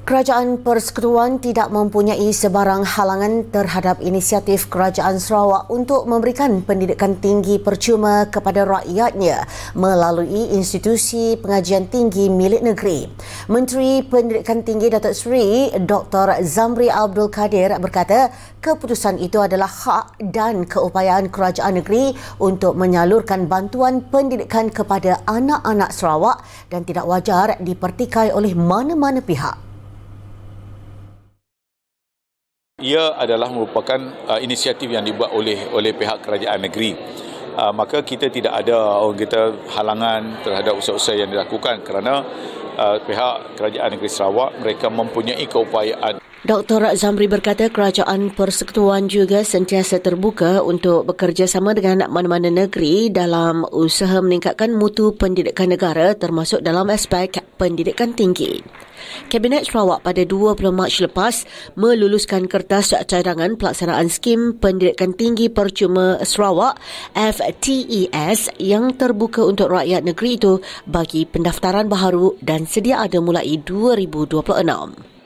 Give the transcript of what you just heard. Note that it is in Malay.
Kerajaan Persekutuan tidak mempunyai sebarang halangan terhadap inisiatif Kerajaan Sarawak untuk memberikan pendidikan tinggi percuma kepada rakyatnya melalui institusi pengajian tinggi milik negeri. Menteri Pendidikan Tinggi Datuk Seri Dr. Zamri Abdul Kadir berkata keputusan itu adalah hak dan keupayaan kerajaan negeri untuk menyalurkan bantuan pendidikan kepada anak-anak Sarawak dan tidak wajar dipertikai oleh mana-mana pihak. Ia adalah merupakan inisiatif yang dibuat oleh pihak kerajaan negeri. Maka kita tidak ada halangan terhadap usaha-usaha yang dilakukan kerana pihak kerajaan negeri Sarawak mereka mempunyai keupayaan. Dr. Zamri berkata kerajaan Persekutuan juga sentiasa terbuka untuk bekerjasama dengan mana-mana negeri dalam usaha meningkatkan mutu pendidikan negara termasuk dalam aspek pendidikan tinggi. Kabinet Sarawak pada 20 Mac lepas meluluskan kertas cadangan pelaksanaan skim pendidikan tinggi percuma Sarawak FTES yang terbuka untuk rakyat negeri itu bagi pendaftaran baharu dan sedia ada mulai 2026.